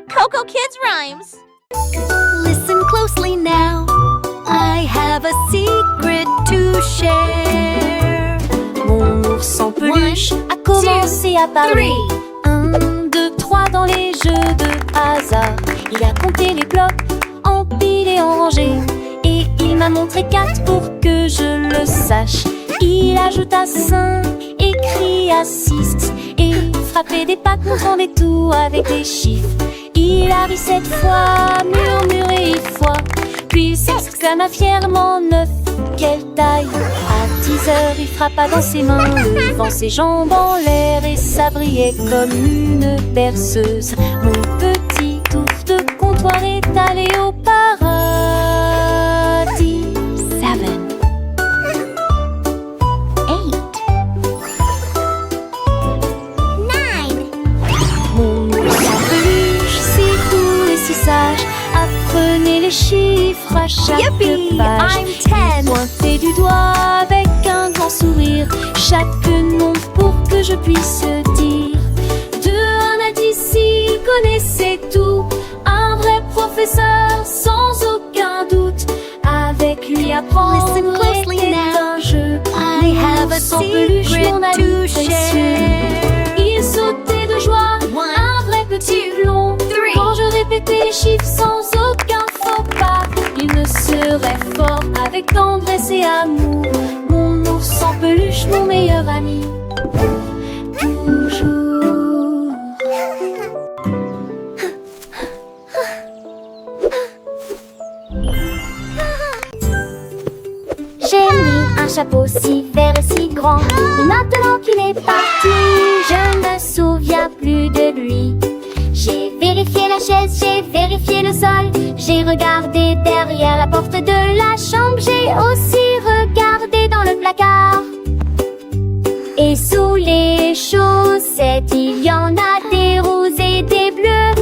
Coco Kids Rhymes. Listen closely now. I have a secret to share. Mon ours en peluche a commencé à parler. 1, 2, 3 dans les jeux de hasard. Il a compté les blocs, empilés et en rangée. Et il m'a montré 4 pour que je le sache. Il ajouta 5 et cria 6. Et frappait des pattes, montrant des tours avec des chiffres. Il a ri 7 fois, murmuré 8 fois. Puis il s'exclama fièrement 9. Quelle taille! À 10 heures, il frappa dans ses mains, levant ses jambes en l'air, et ça brillait comme une berceuse. Mon petit ours de comptoir est allé au paradis. 7, 8, 9. Mon ours en peluche, si doux et si sage, apprenez les chiffres à chaque Yippee, page. I'm 10. Pointez du doigt avec un grand sourire chaque nombre pour que je puisse dire. De 1 à 10, il connaissait tout. Un vrai professeur sans aucun doute. Avec lui apprendre Listen closely était now. un jeu. I have a Sans peluche, secret mon ami to précieux. share. Il sautait de joie, 1, un vrai petit plomb. 3. Quand je répétais les chiffres sans aucun faux pas, il me serait fort avec tendresse et amour. Mon ours en peluche, mon meilleur ami. Toujours. J'ai mis un chapeau si vert et si grand. Mais maintenant qu'il est parti, je ne me souviens plus de lui. J'ai vérifié la chaise, j'ai vérifié le sol. J'ai regardé derrière la porte de la chambre. J'ai aussi regardé dans le placard. Et sous les chaussettes, il y en a des roses et des bleus.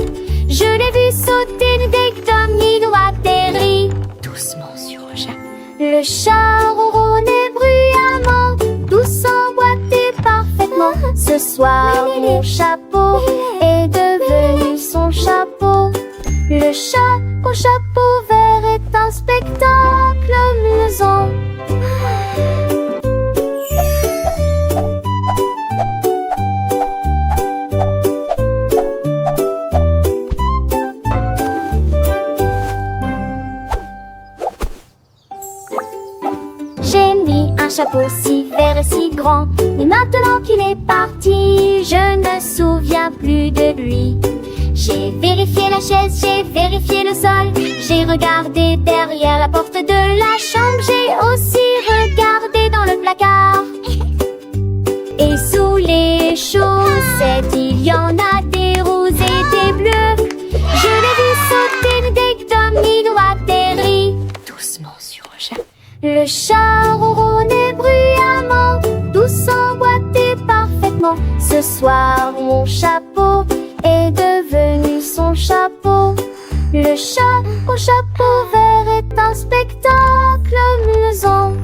Je l'ai vu sauter dès que Domino atterrit. Doucement sur le chat. Le chat ronronnait bruyamment, tout s'emboîtait parfaitement. Ce soir, mon chapeau est devenu son chapeau. Le chat au chapeau vert est un spectacle amusant. J'ai mis un chapeau si vert et si grand. Mais maintenant qu'il est parti, je ne me souviens plus de lui. J'ai vérifié la chaise, j'ai vérifié le sol. J'ai regardé derrière la porte de la chambre. J'ai aussi regardé dans le placard. Et sous les chaussettes, il y en a des roses et des bleus. Je l'ai vu sauter dès que Domino atterrit. Doucement sur le chat. Le chat ronronnait bruyamment, tout s'emboîtait parfaitement. Ce soir, mon chapeau est devenu son chapeau. Le chat au chapeau vert est un spectacle amusant.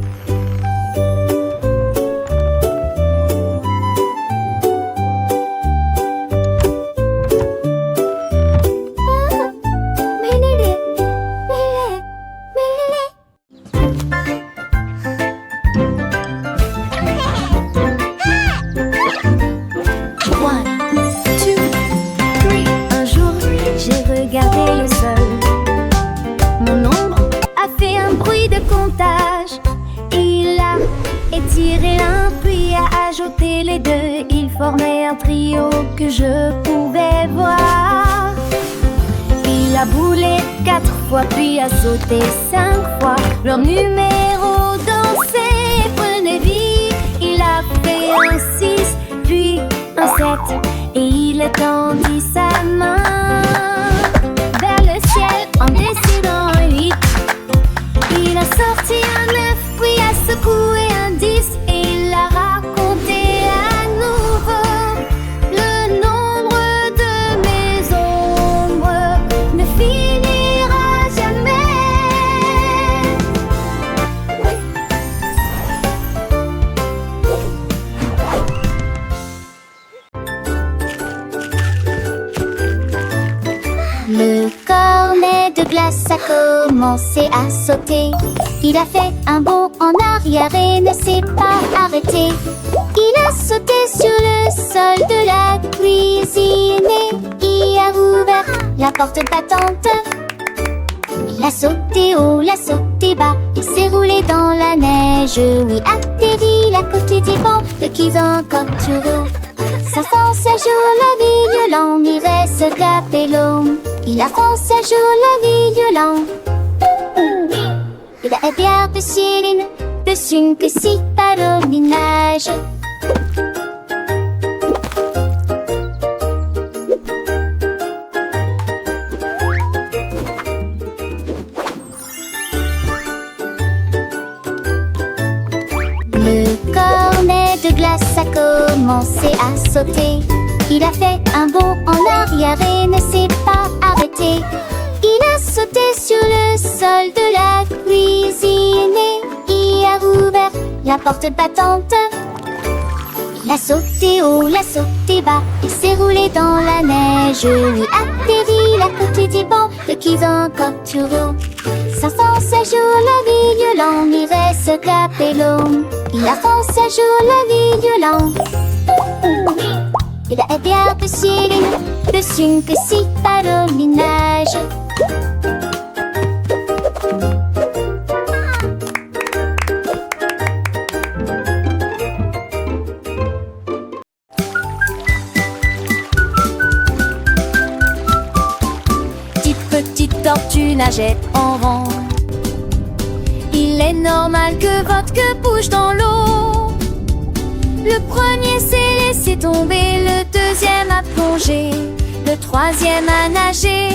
Un jour, j'ai regardé le sol. Mon ombre a fait un bruit de comptage. Il a étiré l'un, puis a ajouté les deux. Il formait un trio que je pouvais voir. Il a boulé 4 fois, puis a sauté 5 fois. Leur numéro dansait et prenait vie. Il a fait un 6, puis un 7. Et il étendit sa main vers le ciel en décidant un 8. Il a sorti un 9, puis a secoué un 10. Et il a raconté à nouveau. Le nombre de mes ombres ne finira jamais. glace a commencé à sauter. Il a fait un bond en arrière et ne s'est pas arrêté. Il a sauté sur le sol de la cuisine et a ouvert la porte battante. Il a sauté haut, l'a sauté bas, il s'est roulé dans la neige. Oui, atterri à côté du banc de qui encore toujours. Sa France un jour la vie violent, irait se taper l'homme. Il a France un jour la vie violent. Il a bien de Céline, de Sune que si par au ménage. Le cornet de glace a commencé à sauter. Il a fait un bond en arrière et ne s'est pas arrêté. Il a sauté sur le sol de la cuisine et a ouvert la porte battante. Il a sauté haut, l'a sauté bas, il s'est roulé dans la neige. Oui, atterri à côté du banc de qui encore toujours. Sa France un jour la vie violent, irait se taper l'homme. Il a France un jour la vie violent. Il a bien de Céline, de Sune que si par au ménage. Petite tortue nageait en rang. Il est normal que votre queue bouge dans l'eau. Le premier s'est laissé tomber, le deuxième a plongé, le troisième a nagé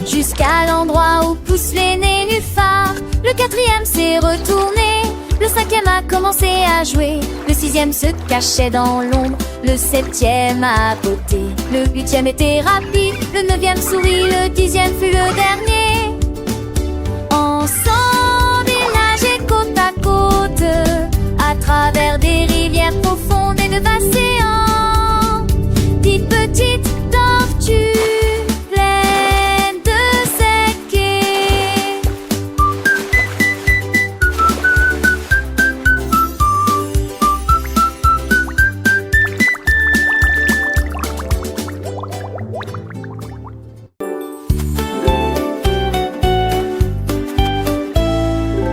jusqu'à l'endroit où poussent les nénuphars. Le quatrième s'est retourné, le cinquième a commencé à jouer, le sixième se cachait dans l'ombre, le septième a botté, le huitième était rapide, le neuvième sourit, le dixième fut le dernier. Ensemble ils nageaient côte à côte, à travers des rivières profondes et de océans. Dites petite tortue pleine de ses quais.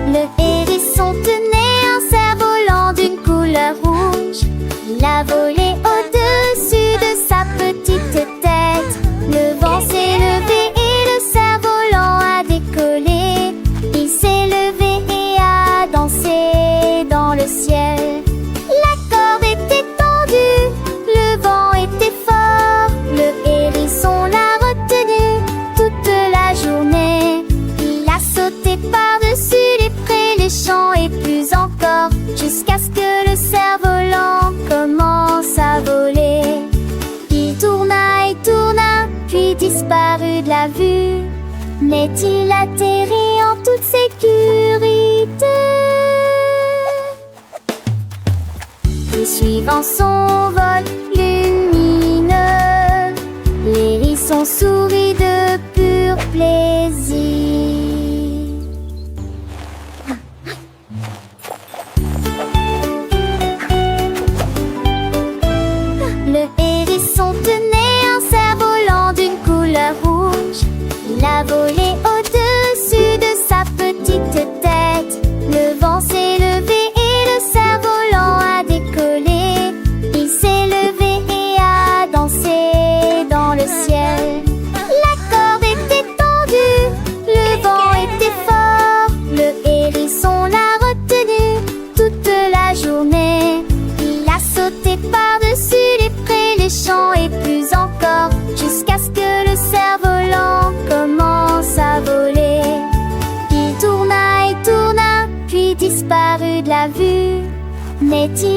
Le hérisson tenait un cerf-volant d'une couleur rouge. Il a volé au-dessus de sa petite tête. Le vent s'est levé et le cerf-volant a décollé. Il s'est levé et a dansé dans le ciel. La corde était tendue, le vent était fort. Le hérisson l'a retenu toute la journée. Il a sauté par-dessus les prés, les champs et plus encore, jusqu'à ce que le cerf-volant commence à voler. Il tourna, puis disparut de la vue. Mais il atterrit en toute sécurité. Et suivant son vol lumineux, l'hérisson sourit de pur plaisir. Le hérisson tenait un cerf-volant d'une couleur rouge. Il a volé au-dessus de sa petite tête. Le vent s'est levé et le cerf-volant a décollé. Il s'est levé et a dansé dans le ciel. La corde était tendue, le vent était fort. Le hérisson l'a retenu toute la journée. Il a sauté par-dessus les prés, les champs et plus encore, jusqu'à ce que le cerf-volant commence à voler. Il tourna, puis disparut de la vue. Mais il